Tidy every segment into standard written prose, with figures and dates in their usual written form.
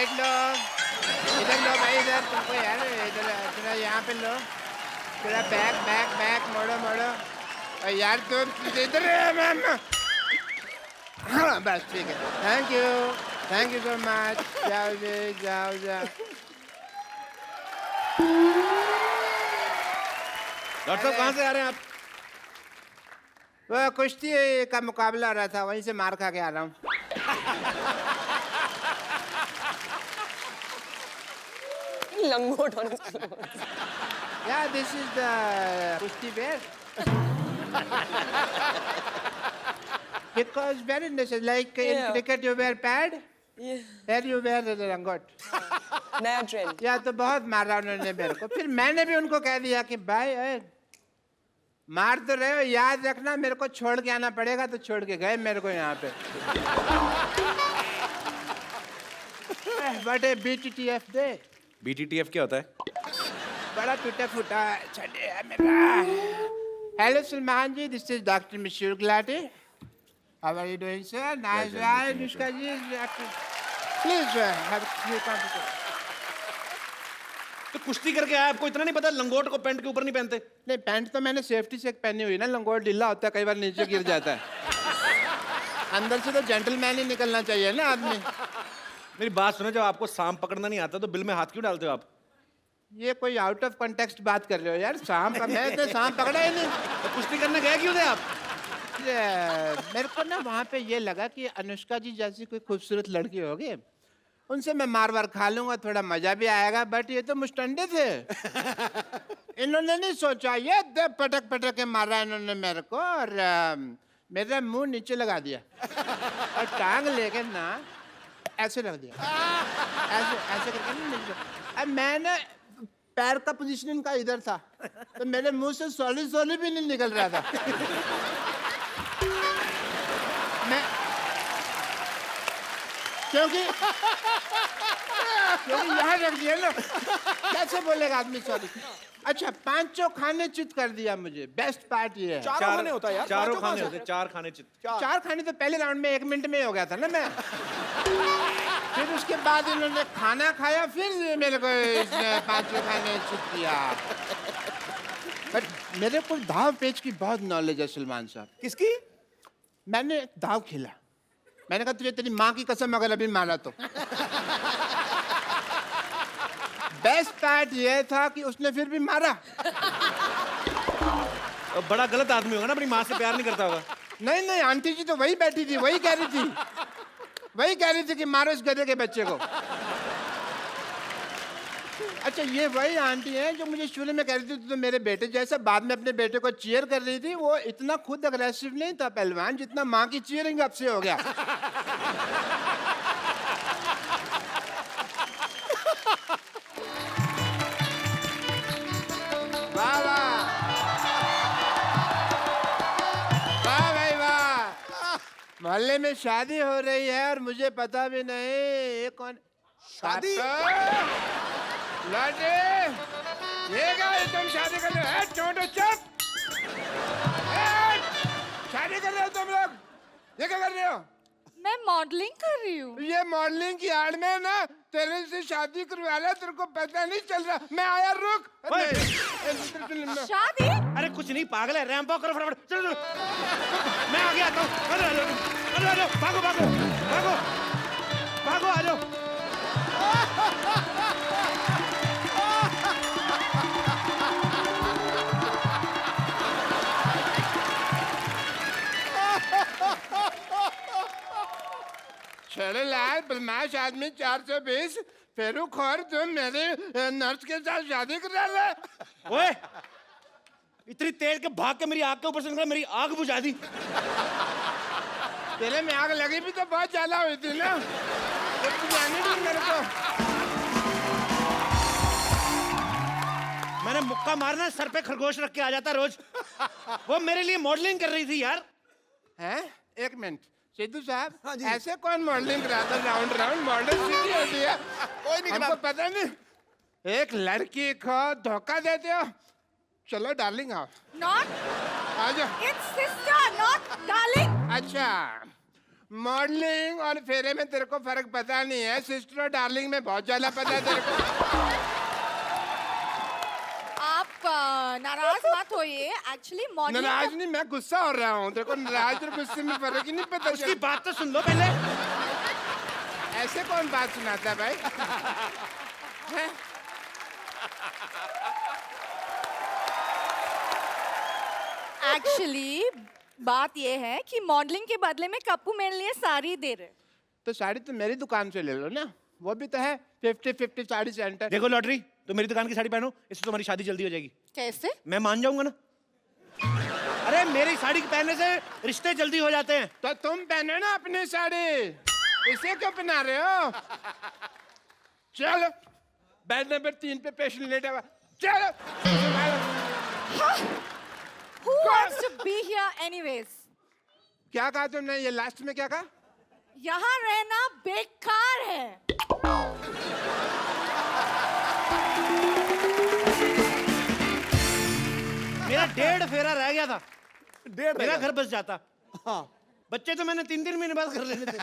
Side लो, इधर लो भाई, इधर तुमको यार, इधर थोड़ा यहाँ पे लो, थोड़ा बैक बैक बैक मोड़ो मोड़ो। और यार तुम इधर मैम। हाँ बस ठीक है, थैंक यू सो मच। जाओ जी, जाओ जाओ। डॉक्टर साहब कहाँ से आ रहे हैं आप? वो कुश्ती का मुकाबला हो रहा था, वहीं से मार खा के आ रहा हूँ। लंगोट होने Yeah, this is the kushti wear. Because very necessary, like in Yeah. cricket you wear pad, here you wear the langot. नया ट्रेंड। या तो बहुत मारा उन्होंने मेरे को, फिर मैंने भी उनको कह दिया कि भाई मार तो रहे हो, याद रखना मेरे को छोड़ के आना पड़ेगा, तो छोड़ के गए मेरे को यहाँ पे। What a BTTF day. BTTF क्या होता है? बड़ा टूटा फूटा चले है मेरा। Hello Salman ji, this is doctor Mashhoor Gulati. How are you doing sir? Nice right Anushka ji, please have तो कुश्ती करके आया, आपको इतना नहीं पता लंगोट को पैंट के ऊपर नहीं पहनते? नहीं, पैंट तो मैंने सेफ्टी से पहनी हुई ना, लंगोट ढीला होता है, कई बार नीचे गिर जाता है। अंदर से तो जेंटलमैन ही निकलना चाहिए ना आदमी। मेरी बात सुनो, जब आपको सांप पकड़ना नहीं आता तो बिल में हाथ क्यों डालते हो आप? ये कोई आउट ऑफ कॉन्टेक्स्ट बात कर रहे हो यार, सांप का मैं तो सांप पकड़ा ही नहीं। तो कुश्ती करने गए क्यों थे आप? मेरे को ना वहाँ पे ये लगा कि अनुष्का जी जैसी कोई खूबसूरत लड़की होगी, उनसे मैं मार वार खा लूंगा, थोड़ा मजा भी आएगा, बट ये तो मुस्टंडे थे। इन्होंने नहीं सोचा, ये पटक पटक के मारा इन्होंने मेरे को, और मेरा मुंह नीचे लगा दिया और टांग लेके ना ऐसे रख दिया, ऐसे ऐसे करके ना नीचे। अब मैं ना पैर का पोजीशन इनका इधर था, तो मेरे मुंह से सॉलिड सॉलिड भी नहीं निकल रहा था। मैं क्योंकि यहाँ रख दिया ना, कैसे बोलेगा आदमी सॉरी। अच्छा, पांचों खाने चित कर दिया मुझे, बेस्ट पार्ट ये है। चारों खाने होता है यार, चारों खाने होते, चार खाने चित। चार खाने तो पहले राउंड में 1 मिनट में ही हो गया था ना मैं। फिर उसके बाद इन्होंने खाना खाया, फिर मेरे को इसने पांचों खाने चित किया। बट मेरे को दाव पेच की बहुत नॉलेज है सलमान साहब। किसकी? मैंने दाव खेला, मैंने कहा तुझे तेरी माँ की कसम अगर अभी मारा तो। बेस्ट पार्ट ये था कि उसने फिर भी मारा। बड़ा गलत आदमी होगा ना, अपनी माँ से प्यार नहीं करता होगा। नहीं नहीं, आंटी जी तो वही बैठी थी, वही कह रही थी कि मारो इस गधे के बच्चे को। अच्छा, ये वही आंटी है जो मुझे शुरू में कह रही थी तो मेरे बेटे जैसा, बाद में अपने बेटे को चीयर कर रही थी। वो इतना खुद अग्रेसिव नहीं था पहलवान, जितना माँ की चीयरिंग अब से हो गया। वाह वाह वाह भाई वाह, मोहल्ले में शादी हो रही है और मुझे पता भी नहीं। ये कौन शादी? लाडे, ये क्या है, तुम शादी कर रहे हो? छोटो चुप, शादी कर रहे हो तुम लोग? ये क्या कर रहे हो? मैं मॉडलिंग कर रही हूँ। ये मॉडलिंग की आड़ में ना तेरे से शादी करवा रहा, तेरे को पता नहीं चल रहा। मैं आया, रुक। शादी? अरे कुछ नहीं, पागल है, रैंप वॉक करो फटाफट, चलो। मैं आगे आता हूँ, भागो भागो भागो भागो, आ जाओ। चलो लाल बदमाश आदमी 420 फेरू खोर, तुम मेरे नर्स के साथ शादी करा रहे। ओए, इतनी तेज के भाग के मेरी आग के ऊपर से निकला, मेरी आग बुझा दी। तेरे में आग लगी भी तो बहुत ज्यादा हुई थी ना, तो जाने दी मेरे को। मैंने मुक्का मारना, सर पे खरगोश रख के आ जाता रोज। वो मेरे लिए मॉडलिंग कर रही थी यार। हैं? एक मिनट सिद्धू साहब, हाँ जी। ऐसे कौन मॉडलिंग कराता? राउंड राउंड मॉडल सीधी होती है, कोई नहीं हमको पता नहीं। एक लड़की को धोखा देते हो। चलो डार्लिंग आओ, Not, आ जाओ। it's sister, not darling. अच्छा, मॉडलिंग और फेरे में तेरे को फर्क पता नहीं है, सिस्टर और डार्लिंग में बहुत ज्यादा पता है तेरे को। आप नाराज मत होइए। एक्चुअली मॉडलिंग नाराज नहीं, मैं गुस्सा हो रहा हूँ। तेरे को नाराज और गुस्से में फर्क ही नहीं पता। उसकी बात तो सुन लो पहले। ऐसे कौन बात सुनाता है भाई? हैं? एक्चुअली बात ये है कि मॉडलिंग के बदले में कप्पू मेरे लिए साड़ी दे रहे। तो साड़ी तो मेरी दुकान से ले लो ना, वो भी तो है 50-50 साड़ी सेंटर। देखो लॉटरी, तो मेरी दुकान की साड़ी पहनो, इससे तुम्हारी शादी जल्दी हो जाएगी। कैसे? मैं मान जाऊंगा ना। अरे मेरी साड़ी पहनने से रिश्ते जल्दी हो जाते हैं। तो तुम पहनो ना अपनी साड़ी, इसे क्यों पहना रहे हो? चलो बेड नंबर 3 पे पेशेंट लेटा हुआ, चलो। Who wants to be here anyways? क्या कहा तुमने? ये लास्ट में क्या कहा? यहाँ रहना बेकार है। मेरा 1.5 फेरा रह गया था, 1.5 मेरा घर बस जाता। हाँ बच्चे तो मैंने 3-3 महीने बाद कर लेने थे।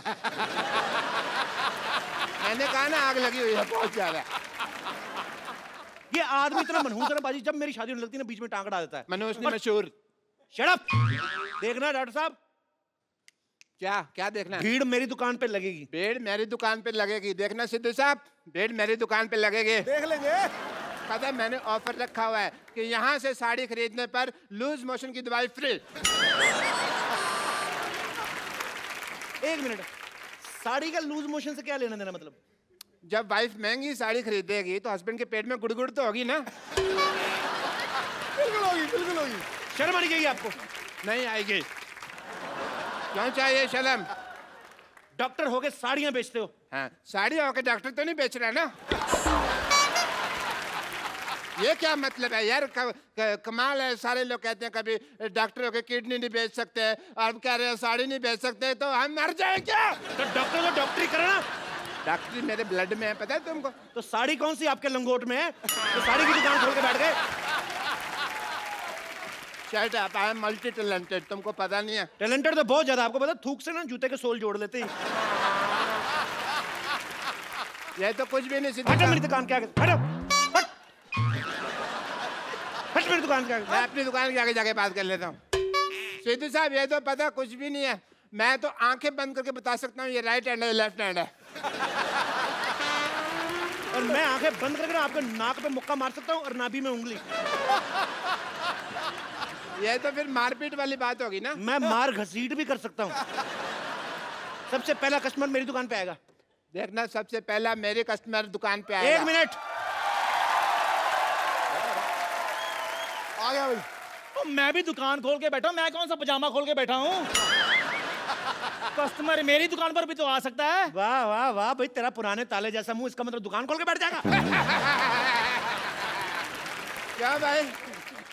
मैंने कहा ना आग लगी हुई है बहुत ज्यादा। ये आदमी इतना मनहूस है ना बाजी, जब मेरी शादी होने लगती है ना बीच में टांग अड़ा देता है। मनोज ने मशहूर। Shut up. देखना डॉक्टर साहब, क्या क्या देखना? भीड़ मेरी दुकान पे लगेगी। भीड़ मेरी दुकान पे लगेगी। देखना सिद्धू साहब, भीड़ मेरी दुकान पे लगेगी। देख लेंगे। पता है मैंने ऑफर रखा हुआ है कि यहाँ से साड़ी खरीदने पर लूज मोशन की दवाई फ्री। 1 मिनट, साड़ी का लूज मोशन से क्या लेना देना? मतलब जब वाइफ महंगी साड़ी खरीदेगी तो हस्बैंड के पेट में गुड़गुड़ तो होगी ना। बिल्कुल होगी, बिल्कुल होगी। शर्म आनी चाहिए आपको। नहीं आएगी। क्यों चाहिए शर्म? डॉक्टर होके साड़ियां बेचते हो। हाँ, साड़ी होकर डॉक्टर तो नहीं बेच रहा ना। ये क्या मतलब है यार? कमाल है। सारे लोग कहते हैं कभी डॉक्टर होकर किडनी नहीं बेच सकते, और कह रहे हैं साड़ी नहीं बेच सकते, तो हम मर जाए क्या? तो डॉक्टर को डॉक्टरी करना। डॉक्टरी मेरे ब्लड में है, पता है तुमको? तो साड़ी कौन सी आपके लंगोट में है? तो साड़ी की दुकान खोल के बैठ गए। Shut up, I am multi talented, तुमको पता नहीं है? टैलेंटेड तो बहुत ज्यादा। आपको पता, थूक से ना जूते के सोल जोड़ लेते हैं। ये तो कुछ भी नहीं। सिद्धू हटो मेरी साहब, दुकान के आगे, हटो, हट। हट मेरी दुकान के आगे। मैं अपनी दुकान के आगे जाके बात कर लेता हूँ। सिद्धू साहब, ये तो पता कुछ भी नहीं है। मैं तो आंखें बंद करके बता सकता हूँ ये राइट हैंड है, लेफ्ट हैंड है। और मैं आंखें बंद करके ना आपके नाक पे मुक्का मार सकता हूँ और नाभि में उंगली। ये तो फिर मारपीट वाली बात होगी ना। मैं मार घसीट भी कर सकता हूँ। सबसे पहला कस्टमर मेरी दुकान पे आएगा। देखना, सबसे पहला मेरे कस्टमर दुकान पे आएगा। 1 मिनट। आ गया भाई। तो मैं भी दुकान खोल के बैठा हूँ, मैं कौन सा पजामा खोल के बैठा हूँ? कस्टमर मेरी दुकान पर भी तो आ सकता है। वाह वाह वाह भाई, तेरा पुराने ताले जैसा मुंह, इसका मतलब दुकान खोल के बैठ जाएगा। क्या भाई,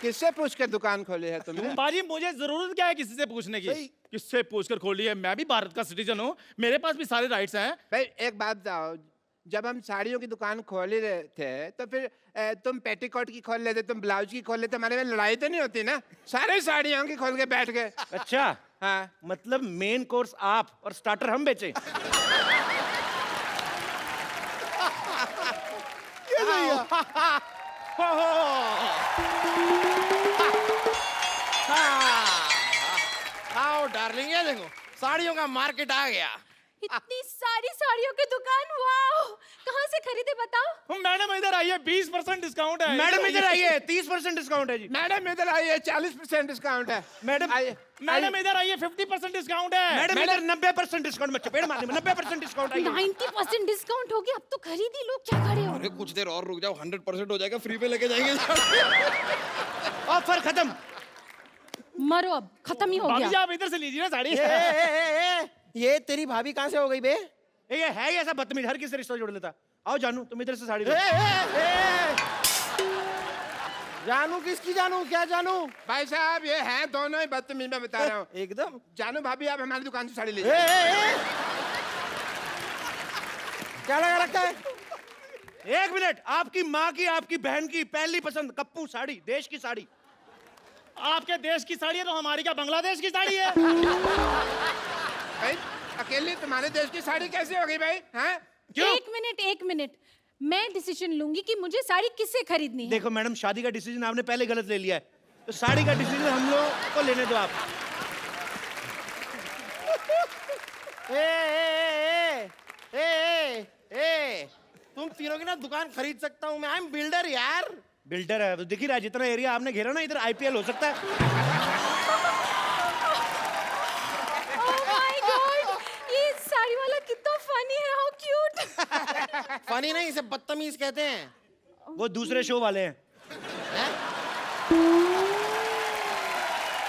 किससे पूछ कर दुकान खोली है तुमने? बाजी मुझे जरूरत क्या है किसी से पूछने की? किससे पूछकर खोली है? मैं भी भारत का सिटीजन हूँ, मेरे पास भी सारे राइट्स हैं। भाई एक बात बताओ, जब हम साड़ियों की दुकान खोल ही रहे थे तो फिर तुम पेटीकोट की खोल लेते, तुम ब्लाउज की खोल लेते, हमारे में लड़ाई तो नहीं होती ना? सारे साड़ियों की खोल के बैठ गए। अच्छा, हाँ, मतलब मेन कोर्स आप और स्टार्टर हम बेचे। ये सही है। आओ डार्लिंग, ये देखो साड़ियों का मार्केट आ गया। इतनी सारी साड़ियों की दुकान, वाओ! कहाँ से खरीदे बताओ? मैडम इधर आइए, 20% डिस्काउंट है। मैडम इधर आइए, 30% डिस्काउंट है जी। मैडम इधर आइए, 40% डिस्काउंट है। मैडम आइए। मैडम इधर आइए, 50% डिस्काउंट है। मैडम इधर 90% डिस्काउंट में चपेट मारने में 90% डिस्काउंट है। 90% डिस्काउंट हो गया, अब तो खरीद ही लो, क्या खड़े हो? अरे कुछ देर और रुक जाओ, 100% हो जाएगा, फ्री पे लेके जाएंगे। ऑफर खत्म। मरो, अब खत्म ही हो भाभी जी गया। आप इधर से लीजिए ना साड़ी। ये तेरी भाभी कहाँ से हो गई बे? ये है ही ऐसा बदतमीज, हर किसी से रिश्ता जोड़ लेता। आओ जानू, तुम इधर से साड़ी लो। जानू किसकी जानू? क्या जानू? भाई साहब ये हैं दोनों ही बदतमीज, मैं बता रहा हूँ। एकदम। जानू भाभी, आप हमारी दुकान से साड़ी लीजिए। क्या लगा रखा है? 1 मिनट, आपकी माँ की, आपकी बहन की पहली पसंद कप्पू साड़ी, देश की साड़ी। आपके देश की साड़ी है तो हमारी क्या बांग्लादेश की साड़ी है? भाई अकेली तुम्हारे देश की साड़ी कैसे हो गई भाई? हैं? क्यों? एक मिनट मैं डिसीजन लूंगी कि मुझे साड़ी किससे खरीदनी है। देखो मैडम, शादी का डिसीजन आपने पहले गलत ले लिया है, तो साड़ी का डिसीजन हम लोग को लेने दो आप। तुम तीनों की ना दुकान खरीद सकता हूँ मैं। आई एम बिल्डर यार। बिल्डर है तो दिख ही रहा है, जितना एरिया आपने घेरा ना, इधर आईपीएल हो सकता है। Oh my God! ये साड़ी वाला कितना फनी है, हाउ क्यूट। फनी नहीं, इसे बदतमीज कहते हैं। वो दूसरे शो वाले हैं।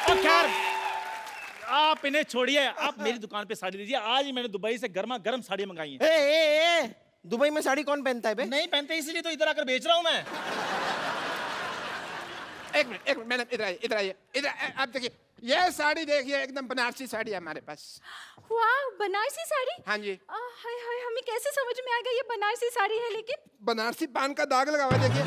और खैर, आप इन्हें छोड़िए, आप मेरी दुकान पे साड़ी लीजिए। आज ही मैंने दुबई से गर्मा गर्म साड़ी मंगाई है। ए, दुबई में साड़ी कौन पहनता है बे? नहीं पहनते इसलिए तो इधर आकर बेच रहा हूँ मैं। एक मिनट मैडम, इधर आइए। आप देखिए, ये साड़ी देखिए, एकदम बनारसी साड़ी है हमारे पास। वाह, बनारसी साड़ी। हाँ जी। हाय हाय, हमें कैसे समझ में आएगा ये बनारसी साड़ी है? लेकिन बनारसी पान का दाग लगा हुआ है, देखिए।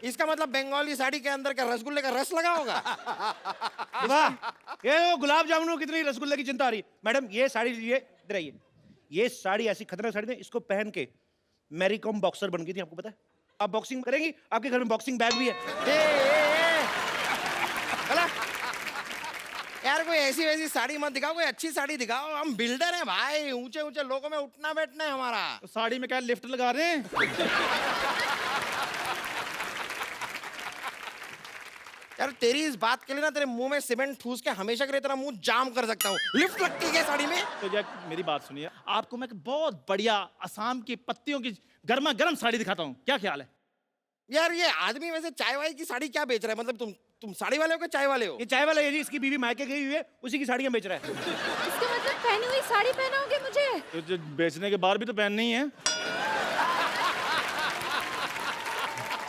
इसका मतलब बंगाली साड़ी के अंदर का रसगुल्ले का रस लगा होगा। वाह, ये वो गुलाब जामुनों कितनी रसगुल्ले की चिंता आ रही है। मैडम ये साड़ी लीजिए, इधर आइए। ये साड़ी ऐसी खतरनाक साड़ी है, इसको पहन के मैरी कॉम बॉक्सर बन गई थी, आपको पता है? आप बॉक्सिंग करेंगी, आपके घर में बॉक्सिंग बैग भी है। चला यार, कोई ऐसी वैसी साड़ी मत दिखाओ, कोई अच्छी साड़ी दिखाओ। हम बिल्डर हैं भाई, ऊंचे ऊंचे लोगों में उठना बैठना है हमारा। तो साड़ी में क्या लिफ्ट लगा रहे हैं? यार तेरी इस बात के लिए ना तेरे मुंह में सीमेंट ठूस के हमेशा के लिए तेरा मुंह जाम कर सकता हूँ। लिफ्ट लगती है साड़ी में? तो जब मेरी बात सुनिए, आपको मैं एक बहुत बढ़िया असम की पत्तियों की गर्मा गर्म साड़ी दिखाता हूँ, क्या ख्याल है? यार ये आदमी वैसे चाय वाय की साड़ी क्या बेच रहा है? मतलब तुम साड़ी वाले हो कि चाय वाले हो? ये चाय वाला है जी, इसकी बीवी मायके गई हुई है, उसी की साड़ियां बेच रहा है। इसका मतलब पहनी हुई साड़ी पहनाओगे मुझे? तो जो बेचने के बाद भी तो पहननी ही है।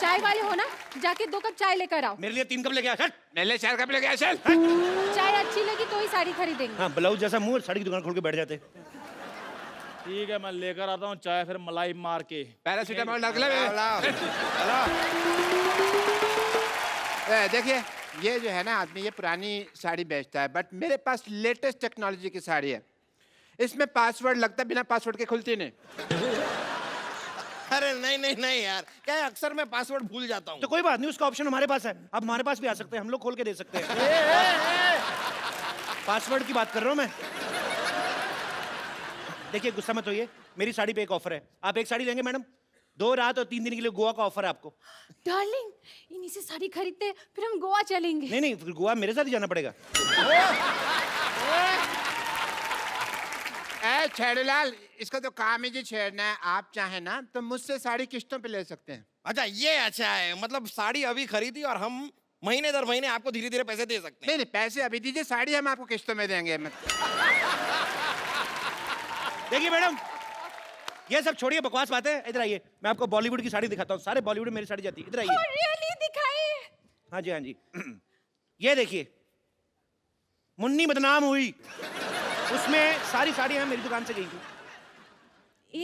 चाय वाले हो ना, जाके 2 कप चाय लेकर आओ। मेरे लिए 3 कप लेके आ। मेरे 4 कप लेके आ, चल। चाय अच्छी लगी तो ही साड़ी खरीदेंगे। हाँ, ब्लाउज जैसा मुंह, साड़ी की दुकान खोल के बैठ जाते। ठीक है, मैं लेकर आता हूँ चाय, फिर मलाई मार के। पैरासीटामोल डाल के ले। देखिए, ये जो है ना आदमी, ये पुरानी साड़ी बेचता है, बट मेरे पास लेटेस्ट टेक्नोलॉजी की साड़ी है। इसमें पासवर्ड लगता है, बिना पासवर्ड के खुलती नहीं। अरे नहीं यार, क्या है, अक्सर मैं पासवर्ड भूल जाता हूँ। तो कोई बात नहीं, उसका ऑप्शन हमारे पास है, आप हमारे पास भी आ सकते हैं, हम लोग खोल के दे सकते हैं। पासवर्ड की बात कर रहा हूँ मैं। देखिए गुस्सा मत होइए, मेरी साड़ी पे एक ऑफर है। आप एक साड़ी लेंगे मैडम, 2 रात और 3 दिन के लिए गोवा का ऑफर है आपको। डार्लिंग, इन्हीं से साड़ी खरीदते हैं, फिर हम गोवा चलेंगे। नहीं, फिर गोवा मेरे साथ ही जाना पड़ेगा। छेड़ूलाल, इसका तो काम ही जी छेड़ना है। आप चाहे ना तो मुझसे साड़ी किस्तों पे ले सकते हैं। अच्छा, ये अच्छा है, मतलब साड़ी अभी खरीदी और हम महीने दर महीने आपको धीरे धीरे पैसे दे सकते हैं। नहीं, पैसे अभी दीजिए, साड़ी हम आपको किस्तों में देंगे। देखिए मैडम, ये सब छोड़िए, बकवास बातें। इधर आइए, मैं आपको बॉलीवुड की साड़ी दिखाता हूँ। सारे बॉलीवुड में मेरी साड़ी जाती है। इधर आइए। रियली दिखाइए। हाँ जी। ये देखिए, मुन्नी बदनाम हुई, उसमें सारी साड़ियां मेरी दुकान से गई थी।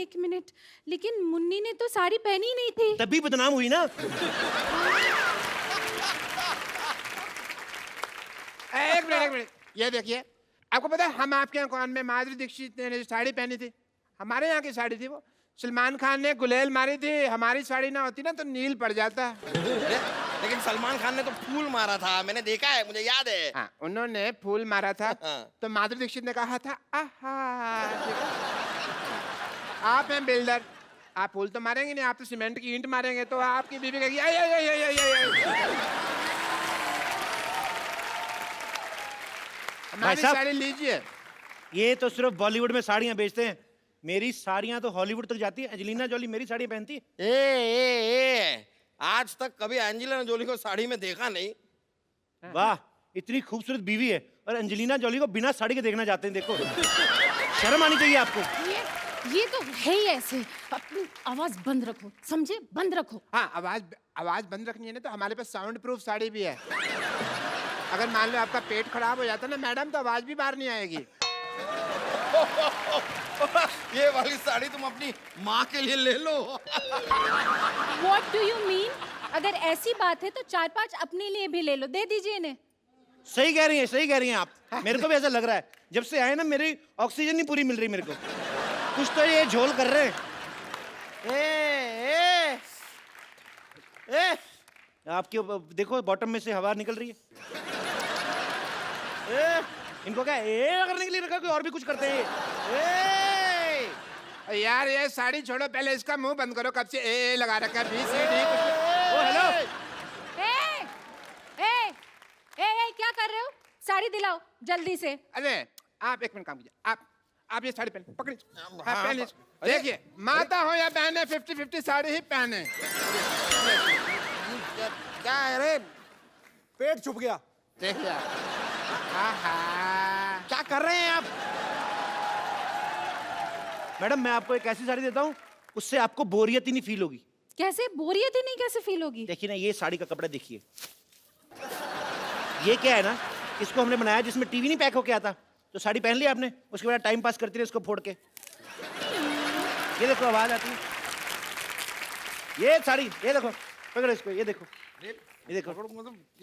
1 मिनट, लेकिन मुन्नी ने तो साड़ी पहनी नहीं थी। तभी बदनाम हुई ना। एक मिनट, ये देखिए, आपको पता है हम आपके यहाँ कौन में माधुरी दीक्षित ने जो साड़ी पहनी थी, हमारे यहाँ की साड़ी थी वो। सलमान खान ने गुलेल मारी थी, हमारी साड़ी ना होती ना तो नील पड़ जाता। लेकिन सलमान खान ने तो फूल मारा था, मैंने देखा है, मुझे याद है। हाँ, उन्होंने फूल मारा था। हाँ। तो माधुरी दीक्षित ने कहा था, आहा, आप हैं बिल्डर, आप फूल तो मारेंगे नहीं, आप तो सीमेंट की ईंट मारेंगे। तो आपकी बीवी कहेगी, हमारी साहब, साड़ी लीजिए। ये तो सिर्फ बॉलीवुड में साड़ियां बेचते हैं, मेरी साड़ियां तो हॉलीवुड तक जाती है। एंजेलिना जोली मेरी साड़ियां पहनती है। ए, आज तक कभी एंजेलिना जोली को साड़ी में देखा नहीं। वाह, इतनी खूबसूरत बीवी है और एंजेलिना जोली को बिना साड़ी के देखना चाहते हैं। देखो, शर्म आनी चाहिए आपको। ये तो है ही ऐसे। अपनी आवाज बंद रखो, समझे? बंद रखो। हाँ, आवाज बंद रखनी है ना, तो हमारे पास साउंड प्रूफ साड़ी भी है। अगर मान लो आपका पेट खराब हो जाता ना मैडम, तो आवाज भी बाहर नहीं आएगी। ये वाली साड़ी तुम अपनी माँ के लिए ले लो। What do you mean? अगर ऐसी बात है तो 4-5 अपने लिए भी ले लो, दे दीजिए इन्हें। सही कह रही हैं आप। मेरे को भी ऐसा लग रहा है, जब से आए ना मेरी ऑक्सीजन नहीं पूरी मिल रही मेरे को। कुछ तो ये झोल कर रहे हैं। आपके देखो बॉटम में से हवा निकल रही है। इनको क्या करने के लिए रखा, कोई और भी कुछ करते हैं। यार ये साड़ी छोड़ो, पहले इसका मुंह बंद करो। कब से ए लगा रखा है, बी सी डी कुछ। ओ हेलो, ए क्या कर रहे हो? साड़ी दिलाओ जल्दी से। अरे आप एक मिनट काम कीजिए, आप ये साड़ी पहन पकड़िए। हाँ पहन लीजिए। देखिए माता हो या बहने 50-50 साड़ी ही पहने। क्या है रे, पेट चुप गया। देखिए आहा, क्या कर रहे हैं आप? मैडम मैं आपको एक ऐसी साड़ी देता हूँ, उससे आपको बोरियत ही नहीं फील होगी। कैसे बोरियत ही नहीं कैसे फील होगी? देखिए ना, ये साड़ी का कपड़ा देखिए। ये क्या है ना, इसको हमने बनाया जिसमें टीवी नहीं पैक होके आता, तो साड़ी पहन ली आपने, उसके बाद टाइम पास करती रही इसको फोड़ के। ये देखो आवाज आती है। ये साड़ी, ये देखो, पकड़ो इसको, ये देखो, ये देखो,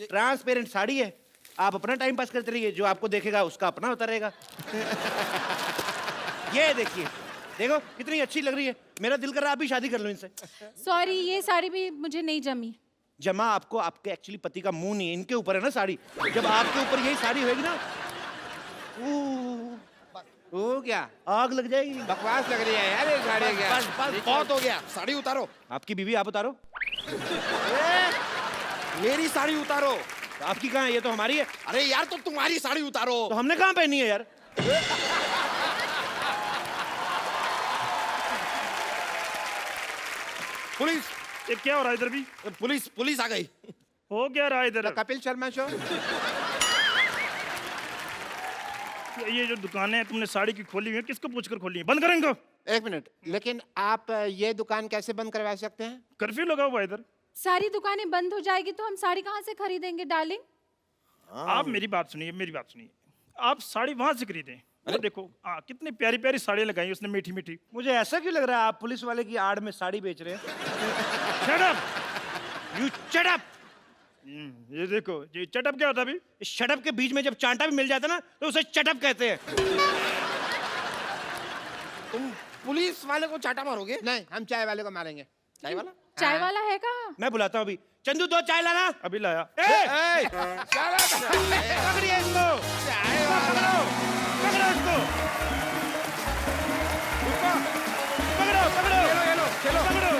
ट्रांसपेरेंट साड़ी है। आप अपना टाइम पास करते रहिए, जो आपको देखेगा उसका अपना होता रहेगा। ये देखिए, देखो कितनी अच्छी लग रही है। मेरा दिल कर रहा है आप भी शादी कर लो इनसे। सॉरी, ये साड़ी भी मुझे नहीं जमी। जमा आपको आपके एक्चुअली पति का मुंह नहीं है, इनके ऊपर है ना साड़ी। जब आपके ऊपर यही साड़ी होगी ना, वो क्या आग लग जाएगी। बकवास लग रही है यार ये साड़ी। क्या बस बहुत हो गया, साड़ी उतारो। आपकी बीवी आप उतारो। मेरी साड़ी उतारो। तो आपकी कहाँ है? ये तो हमारी है। अरे यार तो तुम्हारी साड़ी उतारो। तो हमने कहाँ पहनी है यार? पुलिस, ये क्या हो रहा है इधर भी? पुलिस आ गई। हो क्या रहा है इधर? कपिल शर्मा शो। ये जो दुकानें तुमने साड़ी की खोली हुई है, किसको पूछकर खोली है? बंद करें इनको। एक मिनट, लेकिन आप ये दुकान कैसे बंद करवा सकते हैं? कर्फ्यू लगा हुआ है इधर। सारी दुकानें बंद हो जाएगी तो हम साड़ी कहाँ से खरीदेंगे डार्लिंग? आप मेरी बात सुनिए, मेरी बात सुनिए। आप साड़ी वहां से खरीदें। वो देखो कितनी प्यारी प्यारी साड़ियाँ लगाई उसने, मीठी मीठी। मुझे ऐसा क्यों लग रहा है आप पुलिस वाले की आड़ में साड़ी बेच रहे हैं? Shut up, you shut up. ये देखो, ये चटअप क्या होता है अभी? इस शटअप के बीच में जब चांटा भी मिल जाता है ना, तो उसे चटअप कहते हैं। तुम पुलिस वाले को चाटा मारोगे? नहीं, हम चाय वाले को मारेंगे। चाय वाला? चाय वाला है कहाँ? मैं बुलाता हूँ अभी। चंदू 2 चाय लाना। अभी लाया। पकड़िए इसको, पकड़ो इसको, पकड़ो, पकड़ो, चलो पकड़ो।